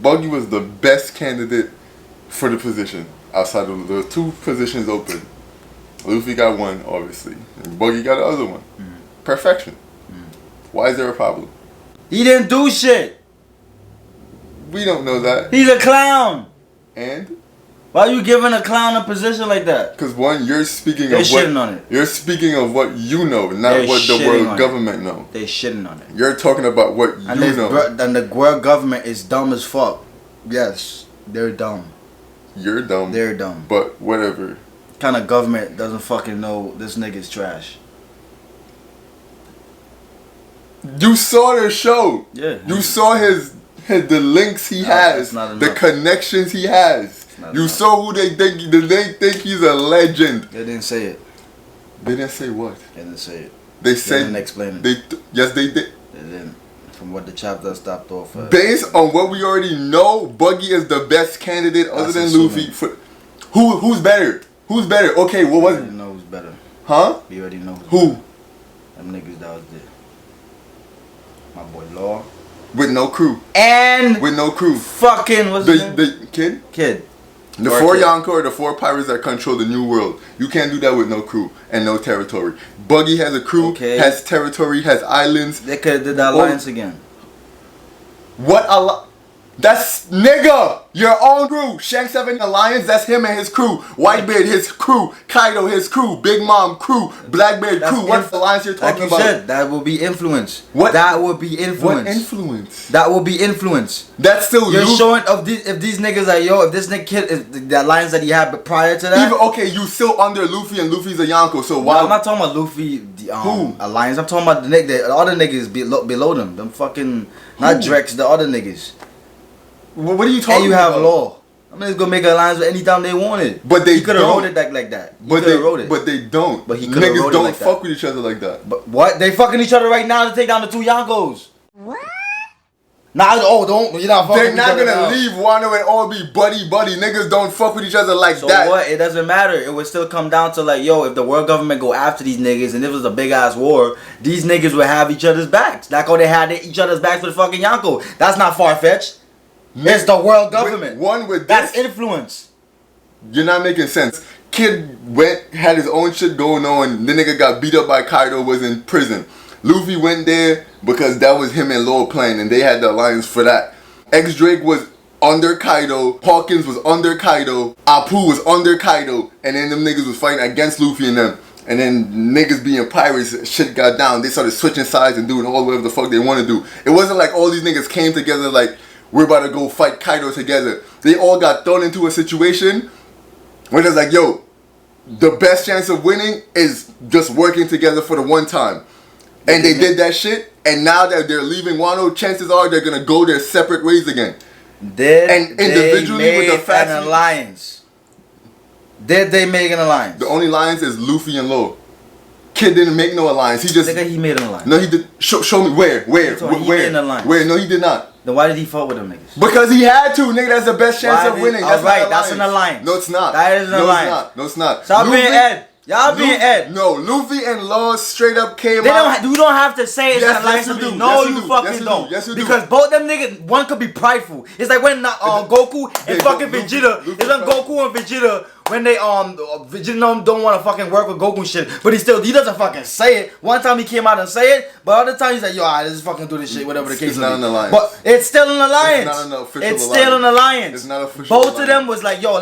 Buggy was the best candidate for the position. Outside of the 2 positions open. Luffy got one, obviously. And Buggy got the other one. Perfection. Why is there a problem? He didn't do shit. We don't know that. He's a clown. And? Why are you giving a clown a position like that? Because one, you're speaking They're of what shitting on it. You're speaking of what you know, not They're what the shitting world on government know. They shitting on it. You're talking about what And you know. And the world government is dumb as fuck. Yes, they're dumb. You're dumb. They're dumb. But whatever. Kind of government doesn't fucking know this nigga's trash. You saw the show. Yeah. You saw the links he has, the connections he has. You saw who they think he's a legend. They didn't say it. They didn't say what? They didn't say it. They said. They didn't explain it. Yes, they did. They didn't. From what the chapter stopped off at. Based on what we already know, Buggy is the best candidate other than Luffy. Who's better? Who's better? Okay, what was it? We already know who's better. Huh? We already know who. Them niggas that was there. My boy Law. With no crew. And with no crew. Fucking what's his name? The kid? Kid. The 4 Yonko are the 4 pirates that control the new world. You can't do that with no crew and no territory. Buggy has a crew, has territory, has islands. They could have did the alliance again. What That's nigga! Your own crew. Shanks 7 Alliance, that's him and his crew. Whitebeard, his crew. Kaido, his crew. Big Mom, crew. Blackbeard, crew. What alliance you're talking about? Said, that will be influence. What? That will be influence. What influence? That will be influence. That's still you're showing of these. If these niggas are if this nigga kid is the alliance that he had prior to that. Even okay, you still under Luffy and Luffy's a Yonko. So why? No, I'm not talking about Luffy. The alliance. I'm talking about the other niggas below them. Them fucking not Drex. The other niggas. What are you talking about? And you have Law. I'm just gonna make an alliance with anytime they wanted. But they could have wrote it like that. But they don't. But he could have wrote it like that. Niggas don't fuck with each other like that. But what? They fucking each other right now to take down the 2 Yonkos. What? Nah, don't. You're not fucking. They're not gonna leave Wano and all be buddy. Niggas don't fuck with each other like that. So what? It doesn't matter. It would still come down to like, yo, if the world government go after these niggas and this was a big ass war, these niggas would have each other's backs. Like how they had each other's backs with the fucking Yonko. That's not far fetched. It's the world government. That's influence. You're not making sense. Kid had his own shit going on. The nigga got beat up by Kaido, was in prison. Luffy went there because that was him and Law playing, and they had the alliance for that. X-Drake was under Kaido. Hawkins was under Kaido. Apu was under Kaido. And then them niggas was fighting against Luffy and them. And then niggas being pirates, shit got down. They started switching sides and doing all whatever the fuck they want to do. It wasn't like all these niggas came together like, we're about to go fight Kaido together. They all got thrown into a situation where it's like, yo, the best chance of winning is just working together for the one time. And they did that shit, and now that they're leaving Wano, chances are they're gonna go their separate ways again. Did they make an alliance? Did they make an alliance? The only alliance is Luffy and Law. Kid didn't make no alliance. He just. Nigga, he made an alliance. No, he did. Show me where. He made an alliance. Where? No, he did not. Then why did he fuck with them niggas? Because he had to, nigga. That's the best chance of winning. That's right. That's an alliance. No, it's not. That is an alliance. No, it's not. Stop being Ed. Y'all being Ed. No, Luffy and Law straight up came out. You don't have to say it's an alliance to me. No, you fucking don't. Yes, you do. Because both them niggas, one could be prideful. It's like when Goku and fucking Vegeta. It's like Goku and Vegeta when they Vegeta don't want to fucking work with Goku and shit. But he doesn't fucking say it. One time he came out and say it, but other time he's like, yo, alright, let's fucking do this shit, whatever the case is. It's not an alliance. But it's still an alliance. It's not an official alliance. It's still an alliance. It's not official. Both of them was like, yo,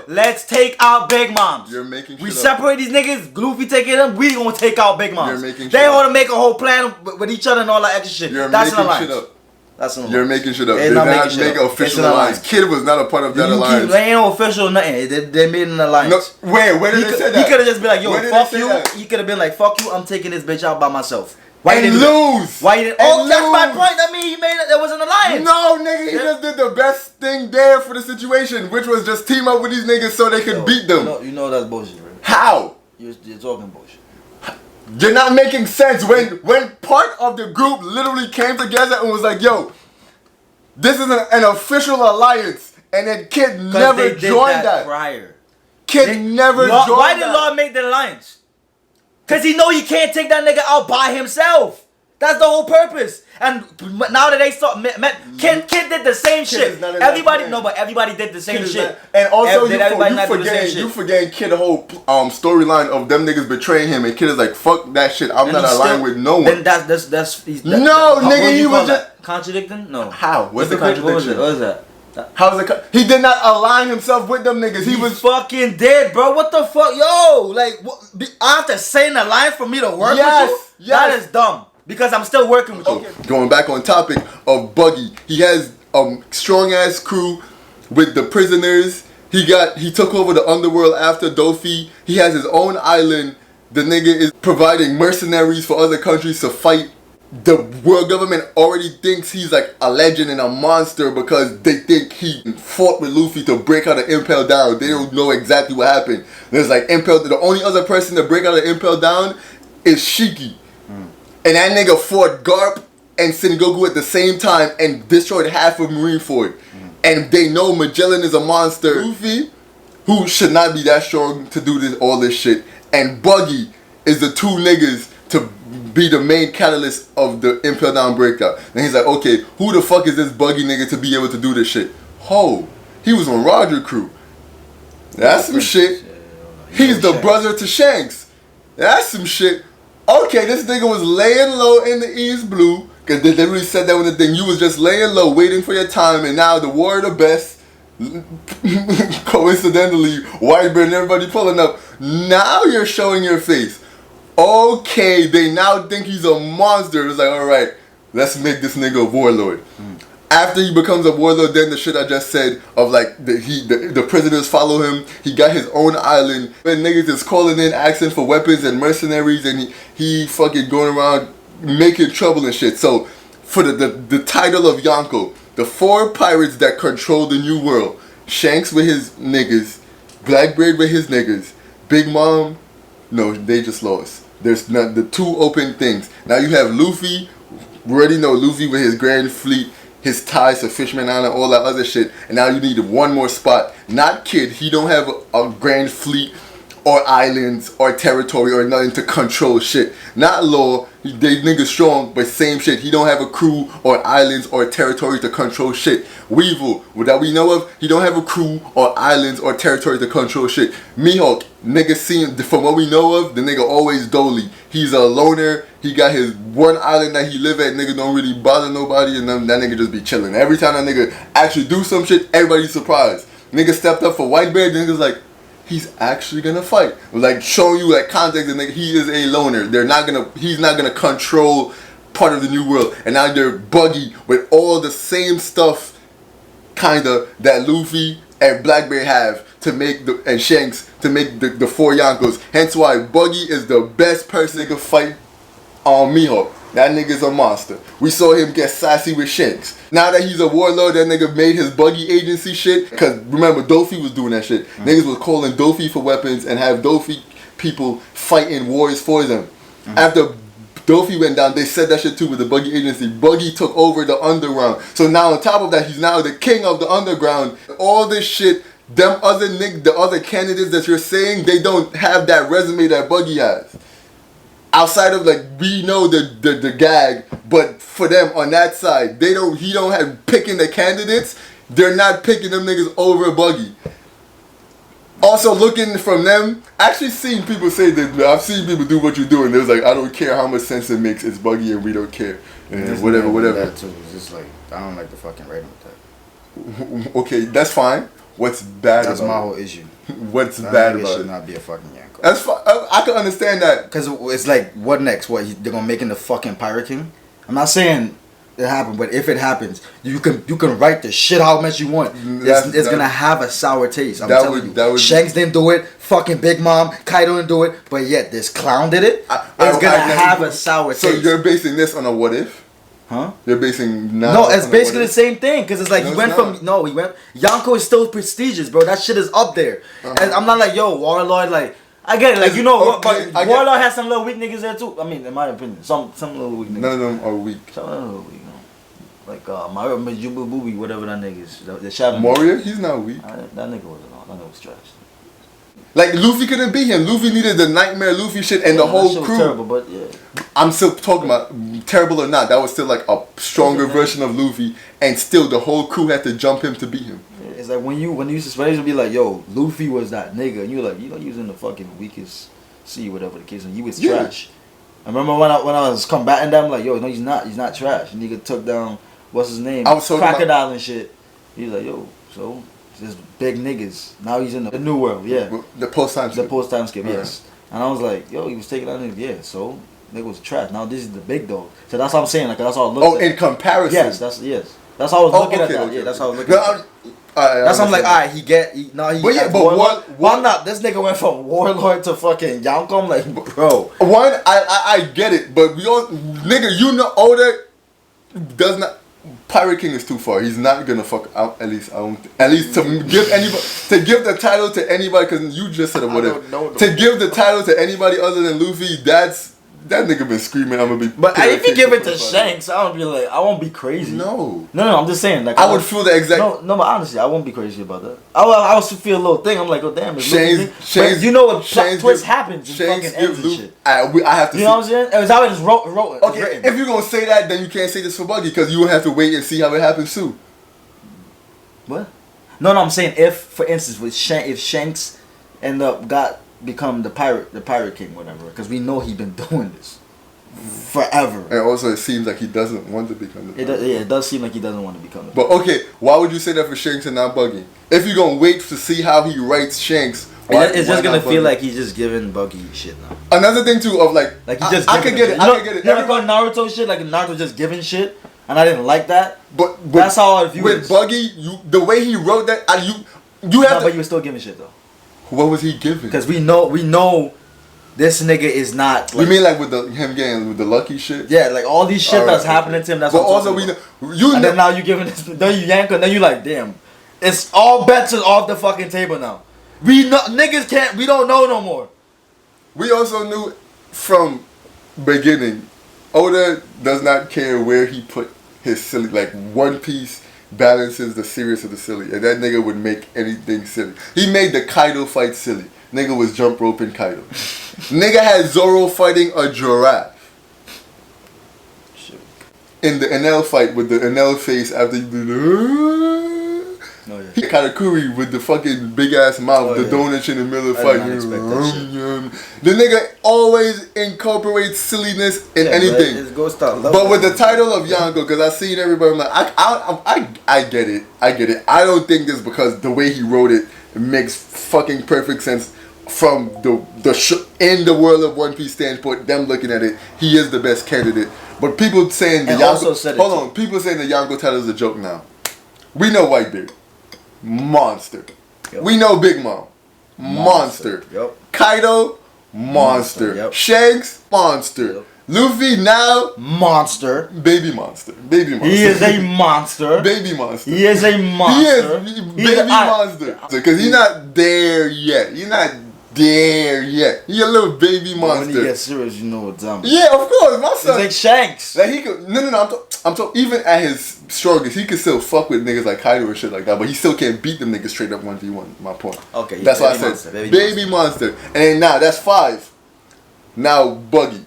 let's take out Big Moms. You're making shit We up. separate these niggas. Luffy taking them, we gonna take out Big Moms. They want to make a whole plan with each other and all that extra shit. That's an alliance. That's an alliance. You're making shit up. They're not making make an official alliance. Kid was not a part of that alliance. They ain't no official nothing. They made an alliance. No, where did they say that? He could have just been like, yo, fuck you. He could have been like, fuck you, I'm taking this bitch out by myself. Why didn't lose? Why didn't? Oh, that's my point. That means he made it. There was an alliance. No, nigga, he just did the best thing there for the situation, which was just team up with these niggas so they could beat them. You know that's bullshit, bro. How? You're talking bullshit. You're not making sense. When part of the group literally came together and was like, yo, this is an official alliance, and then Kid never joined that. Prior. Kid never joined Why that. did Law make the alliance? Cause he know he can't take that nigga out by himself. That's the whole purpose. And now that they saw, Kid did the same shit. Everybody, no, but everybody did the same shit. And also, you forgetting Kid the whole storyline of them niggas betraying him, and Kid is like, fuck that shit. I'm not aligned with no one. Then that's nigga, he was just contradicting. No, how? What's the contradiction? What was that? How's it? He did not align himself with them niggas. He was fucking dead, bro. What the fuck, yo? Like, I have to say in a line for me to work with you? Yes. That is dumb. Because I'm still working with you. Going back on topic of Buggy, he has a strong ass crew with the prisoners. He took over the underworld after Dofi. He has his own island. The nigga is providing mercenaries for other countries to fight. The world government already thinks he's like a legend and a monster because they think he fought with Luffy to break out of Impel Down. They don't know exactly what happened. There's like the only other person to break out of Impel Down is Shiki. And that nigga fought Garp and Sengoku at the same time and destroyed half of Marineford. And they know Magellan is a monster. Luffy, who should not be that strong to do all this shit, and Buggy is the two niggas to be the main catalyst of the Impel Down breakout. And he's like, okay, who the fuck is this Buggy nigga to be able to do this shit? He was on Roger crew. That's some shit. He's the brother to Shanks. That's some shit. Okay, this nigga was laying low in the East Blue, because they literally said that when the thing, you was just laying low, waiting for your time, and now the war of the best, coincidentally, Whitebeard and everybody pulling up, now you're showing your face. Okay, they now think he's a monster. It's like, alright, let's make this nigga a warlord. After he becomes a warlord, then the shit I just said of like the prisoners follow him. He got his own island. And niggas is calling in, asking for weapons and mercenaries, and he fucking going around making trouble and shit. So for the title of Yonko, the 4 pirates that control the new world: Shanks with his niggas, Blackbeard with his niggas, Big Mom, no, they just lost. There's not the 2 open things. Now you have Luffy. We already know Luffy with his grand fleet, his ties to Fishman Island, all that other shit. And now you need one more spot. Not Kid. He don't have a grand fleet or islands or territory or nothing to control shit. Not Law. They niggas strong, but same shit. He don't have a crew or islands or territory to control shit. Weevil, that we know of, he don't have a crew or islands or territory to control shit. Mihawk, nigga seen, from what we know of, the nigga always dolly. He's a loner. He got his one island that he live at. Nigga don't really bother nobody, and then that nigga just be chilling. Every time that nigga actually do some shit, everybody's surprised. Nigga stepped up for Whitebeard, the nigga's like, he's actually gonna fight. Like showing you like context that nigga, he is a loner. He's not gonna control part of the new world. And now they're Buggy with all the same stuff kinda that Luffy and Blackbeard have to make and Shanks to make the 4 Yonkos. Hence why Buggy is the best person that can fight on Mihawk. That nigga's a monster. We saw him get sassy with Shanks. Now that he's a warlord, that nigga made his Buggy agency shit. Cause remember, Dofi was doing that shit. Niggas was calling Dofi for weapons and have Dofi people fighting wars for them. After Dofi went down, they said that shit too with the Buggy agency. Buggy took over the underground. So now on top of that, he's now the king of the underground. All this shit, the other candidates that you're saying, they don't have that resume that Buggy has. Outside of like, we know the gag, but for them on that side, he don't have picking the candidates. They're not picking them niggas over Buggy. Also looking from them, actually seeing people say that, I've seen people do what you're doing. There's like, I don't care how much sense it makes, it's Buggy and we don't care. And whatever. That too. It's just like, I don't like the fucking writing with that. Okay, that's fine. What's bad That's my whole issue. What's bad about it? Should not be a fucking Yonko. That's fine. I can understand that. Because it's like, what next? What, they're going to make him the fucking Pirate King? I'm not saying it happened, but if it happens, you can write the shit how much you want. It's going to have a sour taste. I'm telling you. Shanks didn't do it. Fucking Big Mom. Kaido didn't do it. But yet, this clown did it. It's going to have a sour taste. So you're basing this on a what if? Huh? You're basing now. No, it's basically the same thing. Because it's like Yonko is still prestigious, bro. That shit is up there. And I'm not like, yo, Warlord, like, I get it, like, you know, but Warlord has some little weak niggas there too. I mean, in my opinion, some little weak niggas. None of them are weak. Some little weak, you know. Like, Majuba Booby, whatever that nigga is. The Shadow. Moria, he's not weak. That nigga was trash. Like Luffy couldn't beat him. Luffy needed the nightmare Luffy shit and the that whole shit was crew. terrible, but yeah. I'm still talking about terrible or not. That was still like a stronger version of Luffy, and still the whole crew had to jump him to beat him. It's like when you used to be like, yo, Luffy was that nigga, and you were like, you know, using the fucking weakest sea, whatever the case, and you was trash. I remember when I was combating them, like, yo, no, he's not trash. Nigga took down what's his name, I was talking Crocodile and shit. He's like, yo, so just big niggas. Now he's in the new world, yeah. The post-time skip. The post-time skip, yes. And I was like, yo, he was taking out niggas, yeah. So nigga was trash. Now this is the big dog. So that's what I'm saying. Like that's all I looked at. In comparison. Yes, that's how I was looking at that. Okay. Yeah, that's how I was looking at that. That's I'm like, alright, why not? This nigga went from warlord to fucking Yonko. I'm like, bro. One, I get it, but we all, nigga, you know, Oda does not. Pirate King is too far. He's not gonna fuck out. At least to give the title to anybody, because you just said it. Whatever. To give the title to anybody other than Luffy, that nigga been screaming. I'm gonna be. But if you give it to Shanks, I won't be crazy. No, I'm just saying. Like I would feel the exact. No, but honestly, I won't be crazy about that. I would feel a little thing. I'm like, oh damn, Shanks, you know what plot twist happens in fucking ends and shit. I have to. You know what I'm saying? It was how it just wrote. Okay, if you're gonna say that, then you can't say this for Buggy because you will have to wait and see how it happens too. What? No, I'm saying if, for instance, if Shanks end up become the pirate king, whatever, because we know he's been doing this forever. And also, it seems like he doesn't want to become the pirate. It does seem like he doesn't want to become the pirate. But okay, why would you say that for Shanks and not Buggy? If you're gonna wait to see how he writes Shanks, it's just gonna feel like he's just giving Buggy shit now. Another thing too of like he just I could get it. I could get it. You know, like Naruto shit, like Naruto just giving shit, and I didn't like that. But that's how I view it. With Buggy, the way he wrote that, you have. But you were still giving shit though. What was he giving? Because we know this nigga is not. Like, you mean like with him getting with the lucky shit? Yeah, like all these shit that's happening to him. That's. But also we know and then now you giving this, then you yank, and then you like, damn, it's all bets is off the fucking table now. We don't know no more. We also knew from beginning, Oda does not care where he put his silly. Like One Piece balances the serious of the silly, and that nigga would make anything silly. He made the Kaido fight silly. Nigga was jump roping Kaido. Nigga had Zoro fighting a giraffe. Shit. In the Enel fight with the Enel face after you do He Katakuri with the fucking big ass mouth, the donut in the middle of the fight. The nigga always incorporates silliness in anything. Right? But with the title of Yonko, because I seen everybody, I'm like, I get it. I don't think this because the way he wrote it makes fucking perfect sense from in the world of One Piece standpoint. Them looking at it, he is the best candidate. But people saying the Yonko, people saying the Yonko title is a joke now. We know Whitebeard. Monster. Yep. We know Big Mom. Monster. Yep. Kaido. Monster. Yep. Shanks. Monster. Yep. Luffy now. Monster. Baby monster. He is a monster. Baby monster. He is a monster. He is baby monster. Because he's not there yet. He's not there yet. He a little baby monster. When he gets serious, you know what's up. Yeah, of course. My son. He's like Shanks. Like he could. No. I'm talking. Even at his strongest, he could still fuck with niggas like Kaido or shit like that. But he still can't beat them niggas straight up 1v1. My point. Okay. That's why I said baby monster. And then now that's 5. Now Buggy.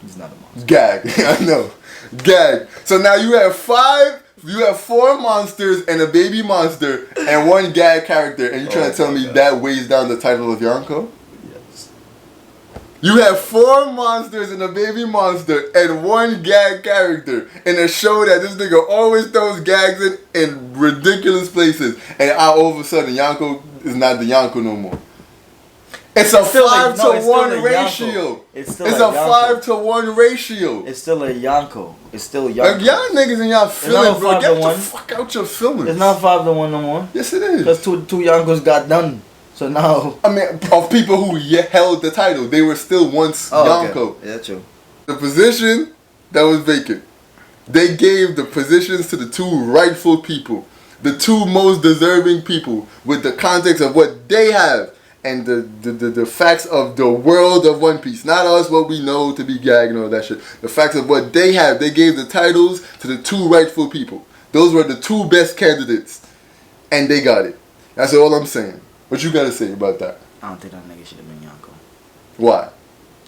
He's not a monster. Gag. I know. Gag. So now you have 5. You have 4 monsters and a baby monster and 1 gag character, and you trying to tell me that weighs down the title of Yonko? Yes. You have 4 monsters and a baby monster and 1 gag character in a show that this nigga always throws gags in ridiculous places, and all of a sudden Yonko is not the Yonko no more. It's a 5 to 1 ratio. It's a 5 to 1 ratio. It's still a Yonko. It's still Yonko. Like y'all niggas and y'all feelings, bro. Get the fuck out your feelings. It's not 5 to 1 no more. Yes, it is. Because two Yonkos got done. So now. I mean, of people who held the title, they were still once Yonko. Okay. Yeah, true. The position that was vacant, they gave the positions to the 2 rightful people, the 2 most deserving people, with the context of what they have. And the facts of the world of One Piece. Not us, what we know to be gag and all that shit. The facts of what they have. They gave the titles to the 2 rightful people. Those were the 2 best candidates. And they got it. That's all I'm saying. What you gotta say about that? I don't think that nigga should have been Yonko. Why?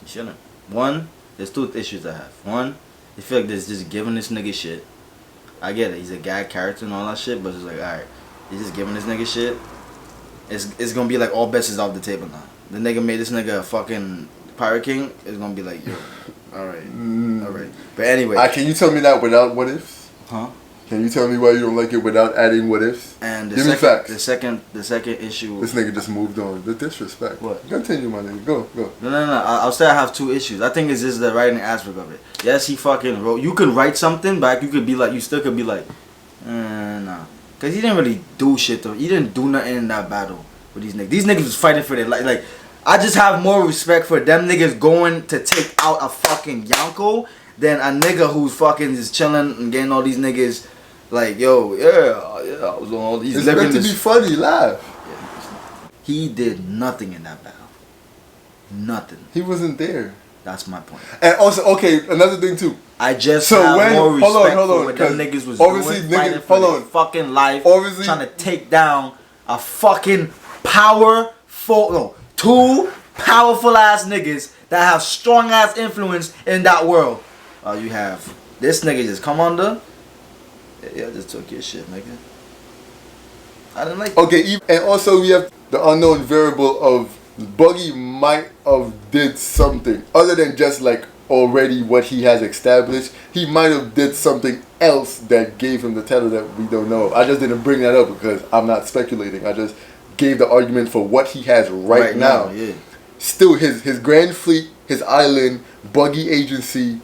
He shouldn't. One, there's two issues I have. One, I feel like there's just giving this nigga shit. I get it. He's a gag character and all that shit, but it's like, alright, he's just giving this nigga shit. It's gonna be like all bets is off the table now. The nigga made this nigga a fucking Pirate King. It's gonna be like, yo, alright. Alright. But anyway. Can you tell me that without what ifs? Huh? Can you tell me why you don't like it without adding what ifs? And Give me facts. The second issue. This nigga just moved on. The disrespect. What? Continue, my nigga. Go. No. I'll say I have two issues. I think it's just the writing aspect of it. Yes, he fucking wrote. You could write something, but you still could be like, nah. Cause he didn't really do shit though. He didn't do nothing in that battle with these niggas. These niggas was fighting for their life. Like, I just have more respect for them niggas going to take out a fucking Yonko than a nigga who's fucking just chilling and getting all these niggas. Like, yo, yeah, I was on all these. It's meant to be funny, laugh. Yeah. He did nothing in that battle. Nothing. He wasn't there. That's my point. And also, okay, another thing too. I just have more respect for what them niggas was doing, fighting for their fucking life, obviously, trying to take down a fucking two powerful ass niggas that have strong ass influence in that world. You have this nigga just come under. Yeah, I just took your shit, nigga. I didn't like it. Okay, and also we have the unknown variable of Buggy might have did something other than just like already what he has established. He might have did something else that gave him the title that we don't know. I just didn't bring that up because I'm not speculating. I just gave the argument for what he has right now. Yeah. Still, his Grand Fleet, his island, Buggy Agency,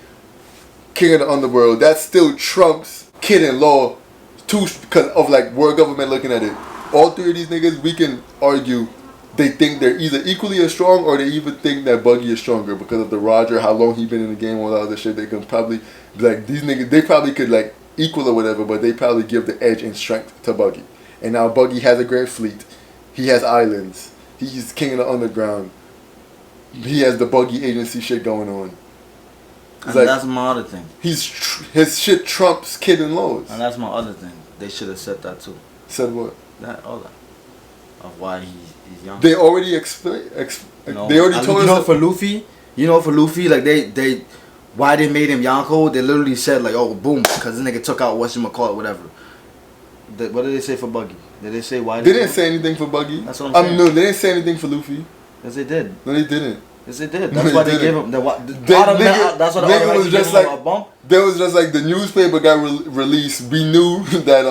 King of the Underworld, that still trumps Kid and Law, because of like world government looking at it. All three of these niggas, we can argue they think they're either equally as strong or they even think that Buggy is stronger because of the Roger, how long he been in the game, all that other shit. They can probably be like, these niggas, they probably could like equal or whatever, but they probably give the edge in strength to Buggy. And now Buggy has a Grand Fleet. He has islands. He's King of the Underground. He has the Buggy Agency shit going on. And like, that's my other thing. His shit trumps Kid and Lowe's. And that's my other thing. They should have said that too. Said what? All that. Of why he's young. They already explained. No. They already told us. You know, for Luffy, like they why they made him Yonko, they literally said like, oh, boom, because this nigga took out whatchamacallit, whatever. What did they say for Buggy? Did they say why? They didn't say anything for Buggy. That's what I'm saying. No, they didn't say anything for Luffy. Yes, they did. No, they didn't. Yes, they did. That's why they gave him that's what the was just like a bump. There was just like the newspaper got released. We knew that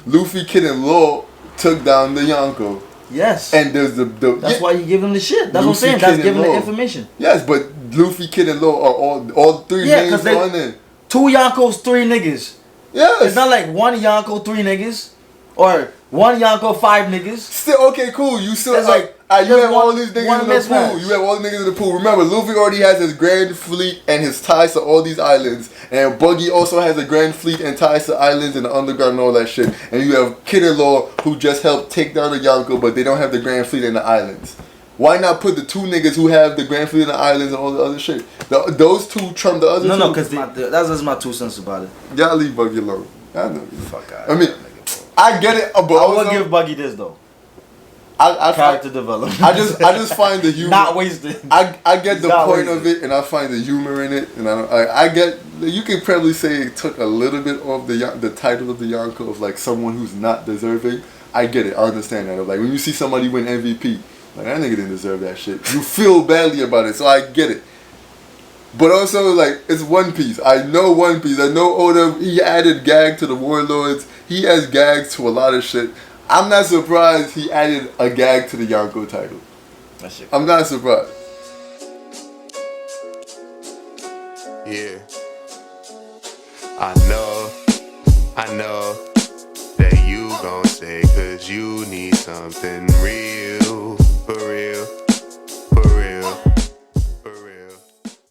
Luffy, Kid, and Law took down the Yonko. Yes. And there's that's why you give him the shit. That's Luffy, what I'm saying. That's giving the information. Yes, but Luffy, Kid, and Law are all three names on there. Two Yonkos, three niggas. Yes. It's not like one Yonko, three niggas. Or one Yonko, five niggas. Still, okay, cool. You still it's like you have all these niggas in the pool. You have all the niggas in the pool. Remember, Luffy already has his Grand Fleet and his ties to all these islands. And Buggy also has a Grand Fleet and ties to islands and the underground and all that shit. And you have Kid and Law who just helped take down the Yonko, but they don't have the Grand Fleet and the islands. Why not put the two niggas who have the Grand Fleet and the islands and all the other shit? Those two trump the other two. No, because that's just my 2 cents about it. Y'all leave Buggy alone. I know. Fuck out. I mean, I get it, but I will give Buggy this though. Character development. I just find the humor. Not wasted. I get the point of it, and I find the humor in it, and I get. You can probably say it took a little bit off the title of the Yonko of like someone who's not deserving. I get it. I understand that. Like when you see somebody win MVP, like that nigga didn't deserve that shit. You feel badly about it, so I get it. But also, like, it's One Piece. I know One Piece. I know Oda, he added gag to the Warlords. He has gags to a lot of shit. I'm not surprised he added a gag to the Yonko title. That shit. I'm not surprised. Yeah. I know that you gon' say 'cause you need something real.